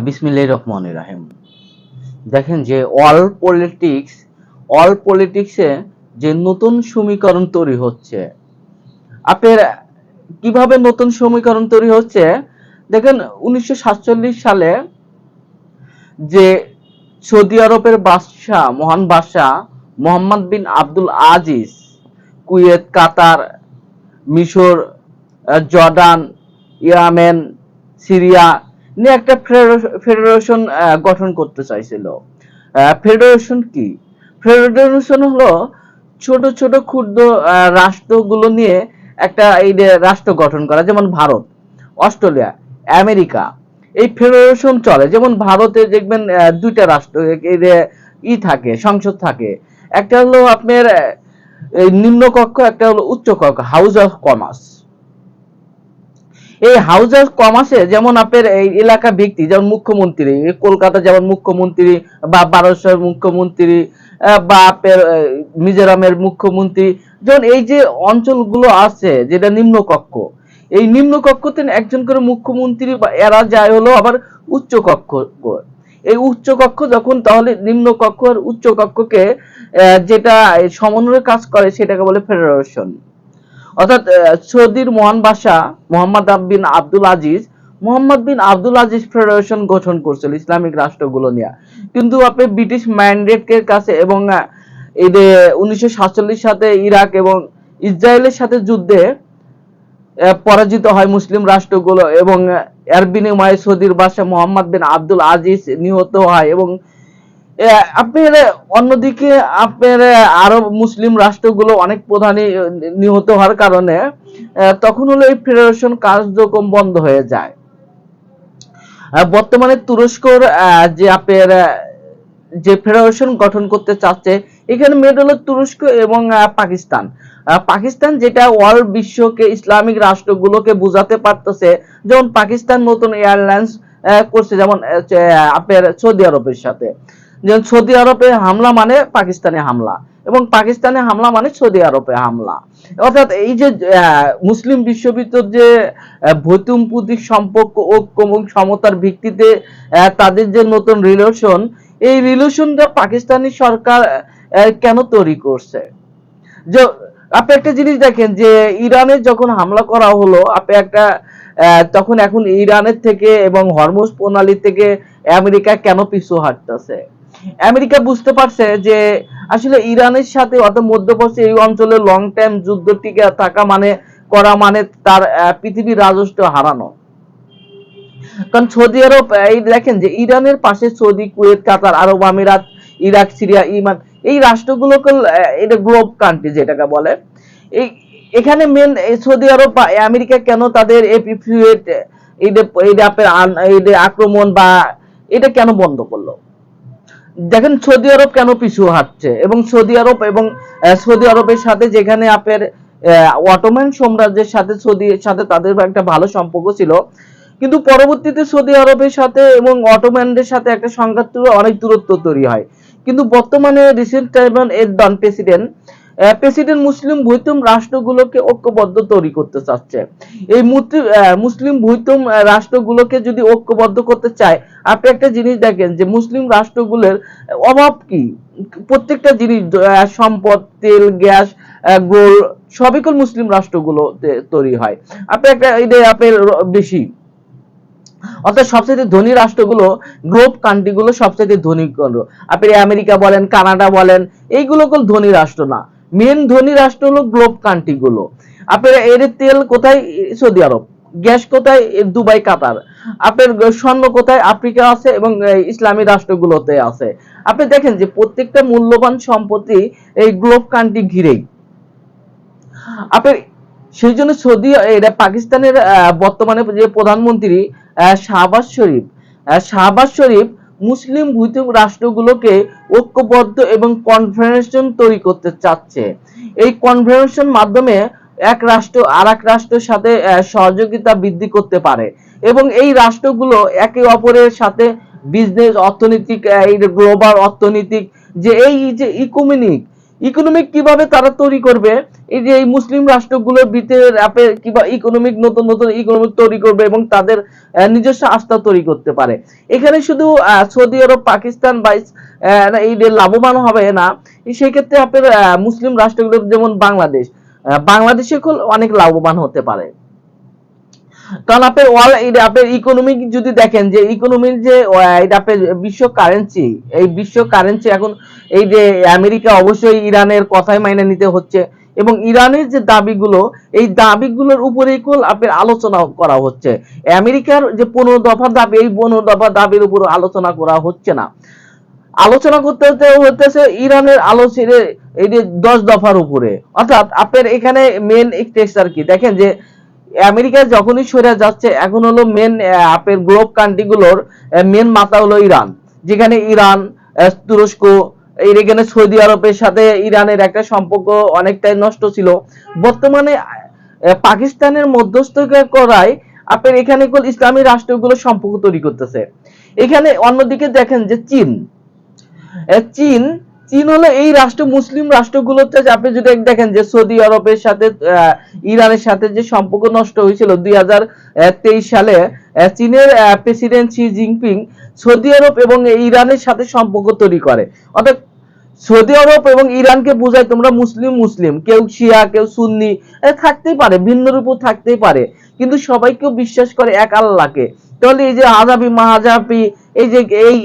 বিসমিল্লাহির রহমানির রহিম। দেখেন যে অল পলিটিক্সে যে নতুন সমীকরণ তৈরি হচ্ছে, আপনার কিভাবে নতুন সমীকরণ তৈরি হচ্ছে দেখেন। 1947 সালে যে সৌদি আরবের মহান বাদশাহ মোহাম্মদ বিন আব্দুল আজিজ কুয়েত, কাতার, মিশর, জর্ডান, ইয়েমেন, সিরিয়া নিয়ে একটা ফেডারেশন গঠন করতে চাইছিল। ফেডারেশন কি? ফেডারেশন হলো ছোট ছোট ক্ষুদ্র রাষ্ট্রগুলো নিয়ে একটা এই যে রাষ্ট্র গঠন করা, যেমন ভারত, অস্ট্রেলিয়া, আমেরিকা। এই ফেডারেশন চলে। যেমন ভারতে দেখবেন দুইটা রাষ্ট্র, এই যে থাকে, সংসদ থাকে। একটা হলো আপনার এই নিম্নকক্ষ, একটা হলো উচ্চকক্ষ, হাউস অফ কমার্স। এই হাউস অফ কমার্সে যেমন আপনার এই এলাকা ব্যক্তি, যেমন মুখ্যমন্ত্রী, কলকাতা যেমন মুখ্যমন্ত্রী, বা বারাসতের মুখ্যমন্ত্রী, বা আপনার মিজোরামের মুখ্যমন্ত্রী, যেমন এই যে অঞ্চলগুলো আছে যেটা নিম্নকক্ষ, এই নিম্নকক্ষতে একজন করে মুখ্যমন্ত্রী বা এরা যায় হলো আবার উচ্চকক্ষ। এই উচ্চকক্ষ যখন, তাহলে নিম্নকক্ষ আর উচ্চকক্ষকে যেটা সমন্বয়ের কাজ করে সেটাকে বলে ফেডারেশন। অর্থাৎ সৌদির মহান বাদশাহ মোহাম্মদ বিন আব্দুল আজিজ ফেডারেশন গঠন করছিল ইসলামিক রাষ্ট্রগুলো নিয়ে। কিন্তু আপনি ব্রিটিশ ম্যান্ডেটের কাছে এবং এই যে 1947 সালে ইরাক এবং ইসরায়েলের সাথে যুদ্ধে পরাজিত হয় মুসলিম রাষ্ট্রগুলো, এবং এর বিনিময়ে সৌদির বাদশাহ মোহাম্মদ বিন আব্দুল আজিজ নিহত হয়। এবং আপনার অন্যদিকে আপনার আরব মুসলিম রাষ্ট্রগুলো অনেক প্রধানই নিহত হওয়ার কারণে তখন হলো এই ফেডারেশন কার্যক্রম বন্ধ হয়ে যায়। বর্তমানে তুরস্কর যে আপনার যে ফেডারেশন গঠন করতে চাচ্ছে, এখানে মেড হলো তুরস্ক এবং পাকিস্তান। পাকিস্তান যেটা ওয়ার্ল্ড বিশ্বকে, ইসলামিক রাষ্ট্রগুলোকে বুঝাতে পারতেছে। যেমন পাকিস্তান নতুন এয়ারলাইন্স করছে, যেমন আপনার সৌদি আরবের সাথে। যেমন সৌদি আরবে হামলা মানে পাকিস্তানে হামলা, এবং পাকিস্তানে হামলা মানে সৌদি আরবে হামলা। অর্থাৎ এই যে মুসলিম বিশ্ববিদ্য যে ভৌতুমপুতিক সম্পর্ক, ঐক্য এবং সমতার ভিত্তিতে তাদের যে নতুন রিলেশন, এই রিলেশনটা পাকিস্তানি সরকার কেন তৈরি করছে? যে আপনি একটা জিনিস দেখেন যে ইরানে যখন হামলা করা হলো, আপনি একটা তখন এখন ইরানের থেকে এবং হরমুজ প্রণালী থেকে আমেরিকা কেন পিছু হাঁটতেছে? আমেরিকা বুঝতে পারছে যে আসলে ইরানের সাথে, অর্থাৎ মধ্যপ্রাচ্যে এই অঞ্চলে লং টাইম যুদ্ধ টিকে থাকা মানে তার পৃথিবীর রাজস্ব হারানো। কারণ সৌদি আরব, এই দেখেন যে ইরানের পাশে সৌদি, কুয়েত, কাতার, আরব আমিরাত, ইরাক, সিরিয়া, ইমান, এই রাষ্ট্রগুলোকে এটা গ্লোব কান্ট্রি যেটাকে বলে। এই এখানে মেন সৌদি আরব বা আমেরিকা কেন তাদের আক্রমণ বা এটা কেন বন্ধ করলো? দেখেন সৌদি আরব কেন পিছু হাঁটছে, এবং সৌদি আরবের সাথে যেখানে আপনার অটোমান সাম্রাজ্যের সাথে তাদের একটা ভালো সম্পর্ক ছিল, কিন্তু পরবর্তীতে সৌদি আরবের সাথে এবং অটোম্যানদের সাথে একটা সংঘাত, অনেক দূরত্ব তৈরি হয়। কিন্তু বর্তমানে রিসেন্ট টাইম এরদোয়ান প্রেসিডেন্ট মুসলিম ভূতম রাষ্ট্রগুলোকে ঐক্যবদ্ধ তৈরি করতে চাচ্ছে। এই মুসলিম ভূতম রাষ্ট্রগুলোকে যদি ঐক্যবদ্ধ করতে চায়, আপনি একটা জিনিস দেখেন যে মুসলিম রাষ্ট্রগুলোর অভাব কি? প্রত্যেকটা জিনিস, সম্পদ, তেল, গ্যাস, গোল্ড, সবই মুসলিম রাষ্ট্রগুলো তৈরি হয়। আপনি একটা আপনার বেশি, অর্থাৎ সবচেয়ে ধনী রাষ্ট্রগুলো, গ্লোব কান্ট্রিগুলো সবচেয়ে ধনী। আপনি আমেরিকা বলেন, কানাডা বলেন, এইগুলো ধনী রাষ্ট্র না। মেন ধনী রাষ্ট্র হলো গ্লোব কান্ট্রিগুলো। আপনার এর তেল কোথায়? সৌদি আরব। গ্যাস কোথায়? দুবাই, কাতার। আপনার স্বর্ণ কোথায়? আফ্রিকা আছে এবং ইসলামী রাষ্ট্রগুলোতে আছে। আপনি দেখেন যে প্রত্যেকটা মূল্যবান সম্পত্তি এই গ্লোব কান্ট্রি ঘিরেই। আপনার সেই জন্য পাকিস্তানের বর্তমানে যে প্রধানমন্ত্রী শাহবাজ শরীফ মুসলিম ভূতম রাষ্ট্রগুলোকে ঐক্যবদ্ধ এবং কনফেডারেশন তৈরি করতে চাচ্ছে। এই কনফেডারেশন মাধ্যমে এক রাষ্ট্র আর এক রাষ্ট্রের সাথে সহযোগিতা বৃদ্ধি করতে পারে, এবং এই রাষ্ট্রগুলো একে অপরের সাথে বিজনেস, অর্থনৈতিক, এই গ্লোবাল অর্থনৈতিক যে এই যে ইকোনমিক ইকোনমিক কিভাবে তারা তৈরি করবে, এই যে এই মুসলিম রাষ্ট্রগুলোর ভিতরে কিভাবে ইকোনমিক নতুন নতুন ইকোনমিক তৈরি করবে এবং তাদের নিজস্ব আস্থা তৈরি করতে পারে। এখানে শুধু সৌদি আরব, পাকিস্তান বা এই যে লাভবান হবে না, সেই ক্ষেত্রে আপনার মুসলিম রাষ্ট্রগুলো যেমন বাংলাদেশ, বাংলাদেশে অনেক লাভবান হতে পারে। কারণ আপনার ইকোনমিক যদি দেখেন যে ইকোনমির যে আপনার বিশ্ব কারেন্সি, এই বিশ্ব কারেন্সি এখন এই যে আমেরিকা অবশ্যই ইরানের কথাই মাইনে নিতে হচ্ছে এবং ইরানের যে দাবিগুলো, এই দাবিগুলোর উপরে আপনার আলোচনা করা হচ্ছে। আমেরিকার যে 15 দফা দাবি, এই 15 দফা দাবির উপর আলোচনা করা হচ্ছে না, আলোচনা করতে হতেছে ইরানের আলোচনা এই যে 10 দফার উপরে। অর্থাৎ আপনার এখানে মেন টেক্সচার কি দেখেন যে আমেরিকা যখনই সরে যাচ্ছে, এখন হলো মেন আপনার গ্লোব কান্ট্রিগুলোর মেন মাথা হলো ইরান, যেখানে ইরান, তুরস্ক, এখানে সৌদি আরবের সাথে ইরানের একটা সম্পর্ক অনেকটাই নষ্ট ছিল। বর্তমানে পাকিস্তানের মধ্যস্থতা করায় আপনার এখানে ইসলামী রাষ্ট্রগুলো সম্পর্ক তৈরি করতেছে। এখানে অন্যদিকে দেখেন যে চীন, চীন চীন হলো এই রাষ্ট্র, মুসলিম রাষ্ট্রগুলোতে আপনি যদি দেখেন যে সৌদি আরবের সাথে ইরানের সাথে যে সম্পর্ক নষ্ট হয়েছিল 2023 সালে, চীনের প্রেসিডেন্ট শি জিনপিং সৌদি আরব এবং ইরানের সাথে সম্পর্ক তৈরি করে। অর্থাৎ সৌদি আরব এবং ইরানকে বোঝায় তোমরা মুসলিম মুসলিম, কেউ শিয়া কেউ সুন্নি থাকতেই পারে, ভিন্ন রূপ থাকতেই পারে, কিন্তু সবাইকেও বিশ্বাস করে এক আল্লাহকে। তাহলে এই যে আজাবি মাহাজাবি, এই যে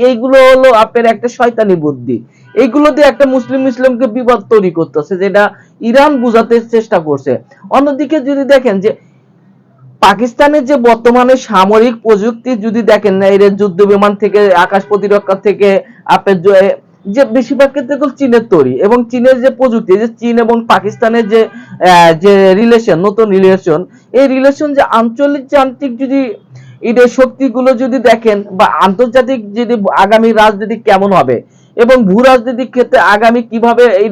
এইগুলো হলো আপনার একটা শয়তানি বুদ্ধি, এইগুলো দিয়ে একটা মুসলিম ইসলামকে বিবাদ তৈরি করতেছে, যেটা ইরান বোঝাতে চেষ্টা করছে। অন্যদিকে যদি দেখেন যে পাকিস্তানের যে বর্তমানে সামরিক প্রযুক্তি যদি দেখেন না, এর যুদ্ধ বিমান থেকে আকাশ প্রতিরক্ষা থেকে আপনার যে বেশিরভাগ ক্ষেত্রে চীনের তৈরি, এবং চীনের যে প্রযুক্তি, যে চীন এবং পাকিস্তানের যে যে রিলেশন, নতুন রিলেশন, এই রিলেশন যে আঞ্চলিক যান্ত্রিক যদি এদের শক্তিগুলো যদি দেখেন, বা আন্তর্জাতিক যদি আগামী রাজনীতি কেমন হবে এবং ভূ রাজনৈতিক ক্ষেত্রে আগামী কিভাবে এই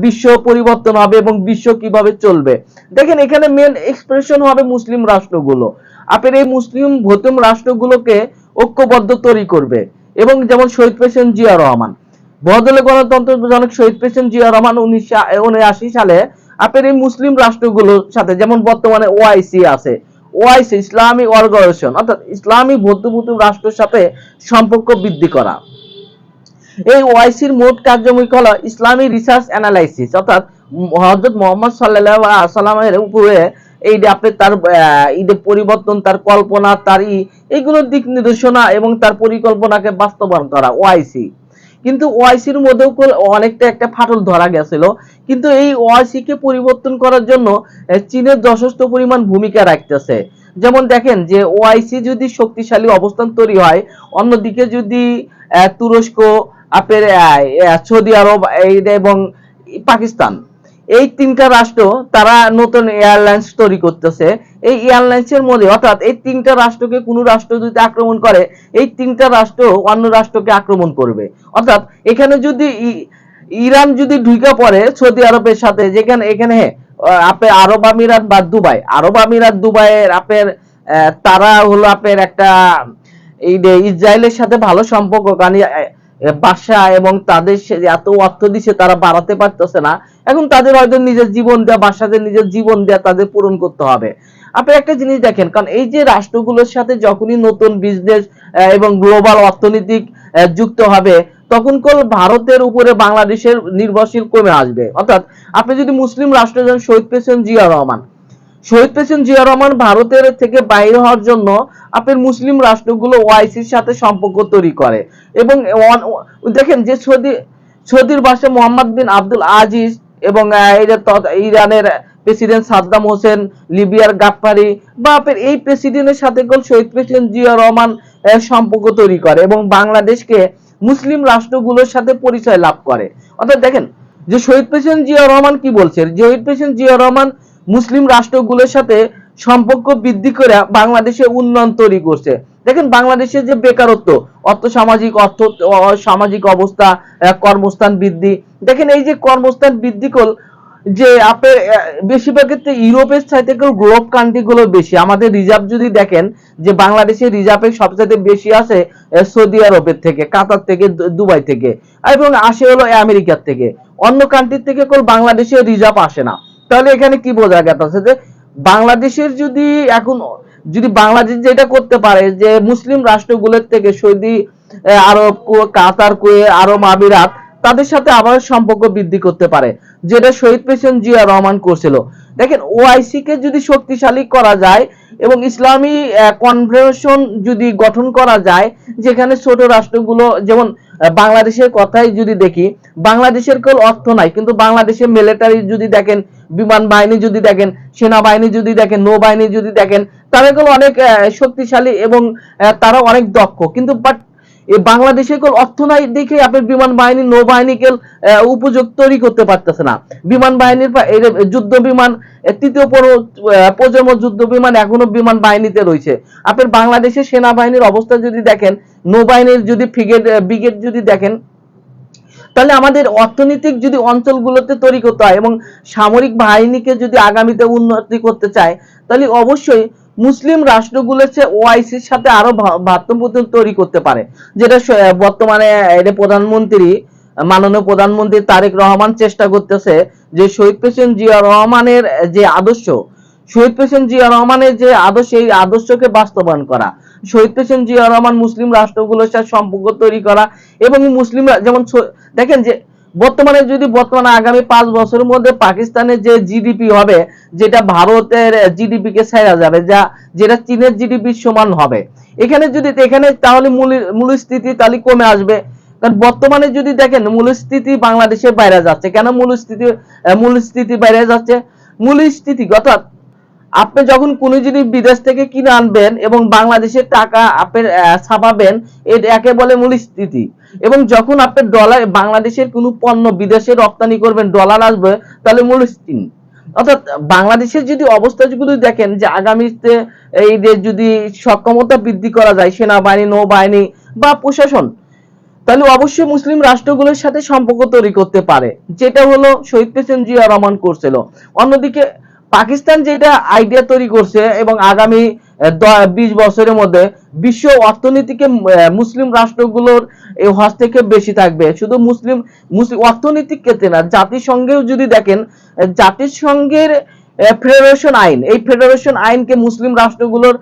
বিশ্ব পরিবর্তন হবে এবং বিশ্ব কিভাবে চলবে, দেখেন এখানে মেন এক্সপ্রেশন হবে মুসলিম রাষ্ট্রগুলো। আপনার এই মুসলিম ভৌতিম রাষ্ট্রগুলোকে ঐক্যবদ্ধ তৈরি করবে। এবং যেমন শহীদ প্রেসিডেন্ট জিয়া রহমান, বদলে গণতন্ত্র জনক শহীদ প্রেসিডেন্ট জিয়া রহমান 1979 সালে আপনার এই মুসলিম রাষ্ট্রগুলোর সাথে, যেমন বর্তমানে ওআইসি আছে, ওআইসি ইসলামিক অর্গানাইজেশন, অর্থাৎ ইসলামী বৌদ্ধ রাষ্ট্রের সাথে সম্পর্ক বৃদ্ধি করা। এই ওআইসির মোট কার্যক্রম হলো ইসলামী রিসার্চ অ্যানালাইসিস, অর্থাৎ হযরত মুহাম্মদ সাল্লাল্লাহু আলাইহি ওয়াসাল্লামের উপরে এই যে আপনি তার ঈদের পরিবর্তন, তার কল্পনা, তার এইগুলোর দিক নির্দেশনা এবং তার পরিকল্পনাকে বাস্তবায়ন করা ওআইসি। কিন্তু ওআইসির মধ্যেও অনেকটা একটা ফাটল ধরা গেছিল, কিন্তু এই ওআইসি কে পরিবর্তন করার জন্য চীনের যথেষ্ট পরিমাণ ভূমিকা রাখতেছে। যেমন দেখেন যে ওআইসি যদি শক্তিশালী অবস্থান তৈরি হয়, অন্যদিকে যদি তুরস্ক, আপনার সৌদি আরব এবং পাকিস্তান, এই তিনটা রাষ্ট্র তারা নতুন এয়ারলাইন্স তৈরি করতেছে। এই এয়ারলাইন্সের মধ্যে, অর্থাৎ এই তিনটা রাষ্ট্রকে কোনো রাষ্ট্র যদি আক্রমণ করে, এই তিনটা রাষ্ট্র অন্য রাষ্ট্রকে আক্রমণ করবে। অর্থাৎ এখানে যদি ইরান যদি ঢুকে পড়ে সৌদি আরবের সাথে, যেখানে এখানে আপনার আরব আমিরাত বা দুবাই, আরব আমিরাত দুবাইয়ের আপনার তারা হলো আপনার একটা এই ইসরায়েলের সাথে ভালো সম্পর্ক, কারণ বাদশা এবং তাদের এত অর্থ দিচ্ছে তারা বাড়াতে পারতেছে না, এখন তাদের হয়তো নিজের জীবন দেওয়া, বাদশাদের নিজের জীবন দেওয়া তাদের পূরণ করতে হবে। আপনি একটা জিনিস দেখেন, কারণ এই যে রাষ্ট্রগুলোর সাথে যখনই নতুন বিজনেস এবং গ্লোবাল অর্থনৈতিক যুক্ত হবে, তখন ভারতের উপরে বাংলাদেশের নির্ভরশীল কমে আসবে। অর্থাৎ আপনি যদি মুসলিম রাষ্ট্র যেমন শহীদ প্রেসিডেন্ট জিয়া রহমান, শহীদ প্রেসিডেন্ট জিয়া রহমান ভারতের থেকে বাইরে হওয়ার জন্য আপনার মুসলিম রাষ্ট্রগুলো ওআইসির সাথে সম্পর্ক তৈরি করে। এবং দেখেন যে সৌদির বাদশা মোহাম্মদ বিন আব্দুল আজিজ এবং ইরানের প্রেসিডেন্ট সাদ্দাম হোসেন, লিবিয়ার গাফফারি বা আপনার এই প্রেসিডেন্টের সাথে শহীদ প্রেসিডেন্ট জিয়া রহমান সম্পর্ক তৈরি করে এবং বাংলাদেশকে মুসলিম রাষ্ট্রগুলোর সাথে পরিচয় লাভ করে। অর্থাৎ দেখেন যে শহীদ প্রেসিডেন্ট জিয়া রহমান কি বলছে, শহীদ প্রেসিডেন্ট জিয়া রহমান মুসলিম রাষ্ট্রগুলোর সাথে সম্পর্ক বৃদ্ধি করে বাংলাদেশে উন্নয়ন তৈরি করছে। দেখেন বাংলাদেশের যে বেকারত্ব, সামাজিক অবস্থা, কর্মস্থান বৃদ্ধি, দেখেন এই যে কর্মস্থান বৃদ্ধি যে আপনার বেশিরভাগ ক্ষেত্রে ইউরোপের চাইতে গ্লোব কান্ট্রি গুলো বেশি। আমাদের রিজার্ভ যদি দেখেন যে বাংলাদেশের রিজার্ভের সবচেয়ে বেশি আছে সৌদি আরবের থেকে, কাতার থেকে, দুবাই থেকে, এবং আসে হলো আমেরিকার থেকে। অন্য কান্ট্রি থেকে কেবল বাংলাদেশে রিজার্ভ আসে না। তাহলে এখানে কি বোঝা গেছে যে বাংলাদেশের যদি বাংলাদেশ যেটা করতে পারে যে মুসলিম রাষ্ট্রগুলোর থেকে সৌদি আরব, কাতার, কুয়েত, আরব আমিরাত তাদের সাথে আবার সম্পর্ক বৃদ্ধি করতে পারে, যেটা শহীদ প্রেসিডেন্ট জিয়া রহমান করছিল। দেখেন ওআইসি কে যদি শক্তিশালী করা যায় এবং ইসলামী কনফেডারেশন যদি গঠন করা যায়, যেখানে ছোট রাষ্ট্রগুলো যেমন বাংলাদেশের কথাই যদি দেখি, বাংলাদেশের কেবল অর্থ নাই, কিন্তু বাংলাদেশের মিলিটারি যদি দেখেন, বিমান বাহিনী যদি দেখেন, সেনাবাহিনী যদি দেখেন, নৌবাহিনী যদি দেখেন, তারা কেবল অনেক শক্তিশালী এবং তারা অনেক দক্ষ, কিন্তু বাট বাংলাদেশে কেবল অর্থ নাই দেখে আপনার বিমান বাহিনী, নৌবাহিনীকে উপযুক্ত তৈরি করতে পারতেছে না। বিমান বাহিনীর যুদ্ধ বিমান, তৃতীয় প্রজন্ম যুদ্ধ বিমান এখনো বিমান বাহিনীতে রয়েছে। আপনার বাংলাদেশের সেনাবাহিনীর অবস্থা যদি দেখেন, নৌবাহিনীর যদি ব্রিগেড যদি দেখেন, তাহলে আমাদের অর্থনৈতিক যদি অঞ্চলগুলোতে তৈরি করতে হয় এবং সামরিক বাহিনীকে যদি আগামীতে উন্নতি করতে চায়, তাহলে অবশ্যই মুসলিম রাষ্ট্রগুলো ওআইসির সাথে আরো ভ্রাতৃত্ববোধ তৈরি করতে পারে, যেটা বর্তমানে মাননীয় প্রধানমন্ত্রী তারেক রহমান চেষ্টা করতেছে যে শহীদ প্রেসিডেন্ট জিয়া রহমানের যে আদর্শ, এই আদর্শকে বাস্তবায়ন করা। শহীদ প্রেসিডেন্ট জিয়া রহমান মুসলিম রাষ্ট্রগুলোর সাথে সম্পর্ক তৈরি করা এবং মুসলিমরা যেমন দেখেন যে বর্তমানে আগামী 5 বছরের মধ্যে পাকিস্তানের যে জিডিপি হবে, যেটা ভারতের জিডিপি কে ছাড়া যাবে, যেটা চীনের জিডিপির সমান হবে, এখানে তাহলে মূল্যস্ফীতি তাহলে কমে আসবে। কারণ বর্তমানে যদি দেখেন মূল্যস্ফীতি বাংলাদেশের বাইরে যাচ্ছে। কেন মূল্যস্ফীতি বাইরে যাচ্ছে? মূল্যস্ফীতি অর্থাৎ আপনি যখন কোনো জিনিস বিদেশ থেকে কিনে আনবেন এবং বাংলাদেশের টাকা আপনি ছাপাবেন, একে বলে মূল্যস্ফীতি। এবং যখন আপনি বাংলাদেশের কোনো পণ্য বিদেশে রপ্তানি করবেন, ডলার আসবে, তাহলে মূল্যস্ফীতি। অর্থাৎ বাংলাদেশের যদি অবস্থাগুলো দেখেন যে আগামীতে এই যে যদি সক্ষমতা বৃদ্ধি করা যায় সেনাবাহিনী, নৌবাহিনী বা প্রশাসন, তাহলে অবশ্যই মুসলিম রাষ্ট্রগুলোর সাথে সম্পর্ক তৈরি করতে পারে, যেটা হলো শহীদ প্রেসিডেন্ট জিয়া রহমান করছিল। অন্যদিকে পাকিস্তান যেটা আইডিয়া তৈরি করছে এবং আগামী 20 বছরের মধ্যে বিশ্ব অর্থনীতিকে মুসলিম রাষ্ট্রগুলোর এই হস্তক্ষেপ বেশি থাকবে। শুধু মুসলিম অর্থনৈতিক ক্ষেত্রে না, জাতিসংঘেও যদি দেখেন, জাতিসংঘের ফেডারেশন আইন, এই ফেডারেশন আইনকে মুসলিম রাষ্ট্রগুলোর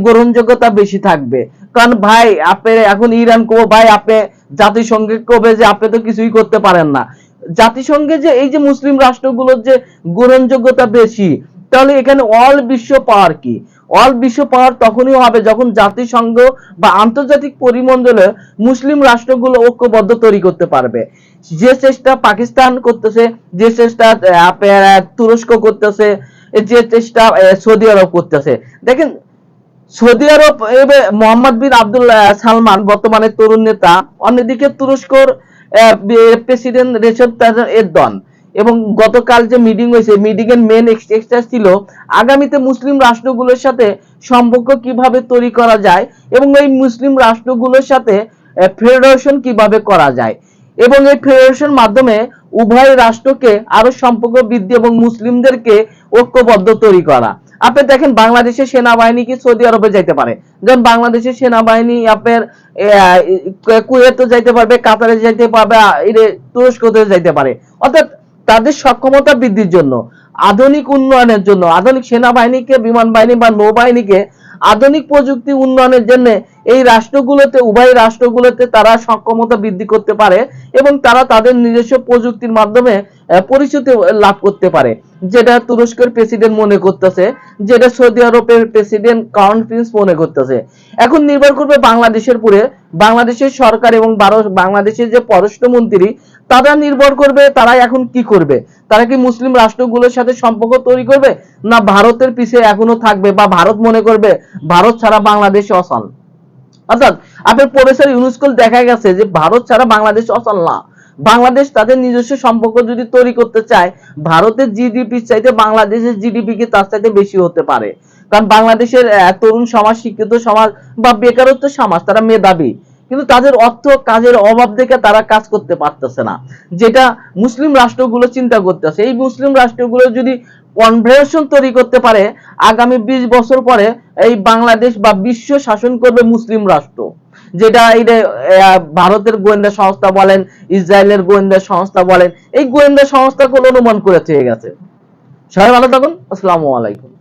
গ্রহণযোগ্যতা বেশি থাকবে। কারণ ভাই আপনি এখন ইরান কো ভাই আপনি জাতিসংঘে কবে যে আপনি তো কিছুই করতে পারেন না। জাতিসংঘে যে এই যে মুসলিম রাষ্ট্রগুলোর যে গ্রহণযোগ্যতা বেশি, তাহলে এখানে অল বিশ্ব পাওয়ার কি? অল বিশ্ব পাওয়ার তখনই হবে যখন জাতিসংঘ বা আন্তর্জাতিক পরিমণ্ডলে মুসলিম রাষ্ট্রগুলো ঐক্যবদ্ধ তৈরি করতে পারবে। যে চেষ্টা পাকিস্তান করতেছে, যে চেষ্টা তুরস্ক করতেছে, যে চেষ্টা সৌদি আরব করতেছে। দেখেন সৌদি আরব মোহাম্মদ বিন আব্দুল সালমান বর্তমানে তরুণ নেতা, অন্যদিকে তুরস্কর প্রেসিডেন্ট রেসেপ তাইয়িপ এরদোয়ান। এবং গতকাল যে মিটিং হয়েছে, মিটিং এর মেন এক্সট্রা ছিল আগামীতে মুসলিম রাষ্ট্রগুলোর সাথে সম্পর্ক কিভাবে তৈরি করা যায় এবং এই মুসলিম রাষ্ট্রগুলোর সাথে ফেডারেশন কিভাবে করা যায় এবং এই ফেডারেশন মাধ্যমে উভয় রাষ্ট্রকে আরো সম্পর্ক বৃদ্ধি এবং মুসলিমদেরকে ঐক্যবদ্ধ তৈরি করা। আপনি দেখেন বাংলাদেশের সেনাবাহিনী কি সৌদি আরবে যাইতে পারে, যেমন বাংলাদেশের সেনাবাহিনী আপনার কুয়েতে যাইতে পারবে, কাতারে যাইতে পারবে, তুরস্কতে যাইতে পারে। অর্থাৎ তাদের সক্ষমতা বৃদ্ধির জন্য, আধুনিক উন্নয়নের জন্য, আধুনিক সেনাবাহিনীকে, বিমান বাহিনী বা নৌবাহিনীকে আধুনিক প্রযুক্তি উন্নয়নের জন্য এই রাষ্ট্রগুলোতে, উভয় রাষ্ট্রগুলোতে তারা সক্ষমতা বৃদ্ধি করতে পারে এবং তারা তাদের নিজস্ব প্রযুক্তির মাধ্যমে পরিচিতি লাভ করতে পারে, যেটা তুরস্কের প্রেসিডেন্ট মনে করতেছে, যেটা সৌদি আরবের প্রেসিডেন্ট ক্রাউন প্রিন্স মনে করতেছে। এখন নির্ভর করবে বাংলাদেশের উপরে, বাংলাদেশের সরকার এবং বাংলাদেশের যে পররাষ্ট্রমন্ত্রী, তারা নির্ভর করবে তারা এখন কি করবে। তারা কি মুসলিম রাষ্ট্রগুলোর সাথে সম্পর্ক তৈরি করবে, না ভারতের পিছে এখনো থাকবে, বা ভারত মনে করবে ভারত ছাড়া বাংলাদেশ অচল। অর্থাৎ আপনার প্রফেসর ইউনুসকুল দেখা গেছে যে ভারত ছাড়া বাংলাদেশ অচল না। বাংলাদেশ তাদের নিজস্ব সম্পর্ক যদি তৈরি করতে চায়, ভারতের জিডিপি চাইতে বাংলাদেশের জিডিপি কি তার চাইতে বেশি হতে পারে। কারণ বাংলাদেশের তরুণ সমাজ, শিক্ষিত সমাজ বা বেকারত্ব সমাজ, তারা মেধাবী, কিন্তু তাদের অর্থ কাজের অভাব দেখে তারা কাজ করতে পারতেছে না, যেটা মুসলিম রাষ্ট্রগুলো চিন্তা করতেছে। এই মুসলিম রাষ্ট্রগুলো যদি কনফেডারেশন তৈরি করতে পারে, আগামী 20 বছর পরে এই বাংলাদেশ বা বিশ্ব শাসন করবে মুসলিম রাষ্ট্র। যেটা ভারতের গোয়েন্দা সংস্থা বলেন, ইসরায়েলের গোয়েন্দা সংস্থা বলেন, এই গোয়েন্দা সংস্থাগুলো অনুমান করে চেয়ে গেছে। সবাই ভালো থাকুন, আসসালামু আলাইকুম।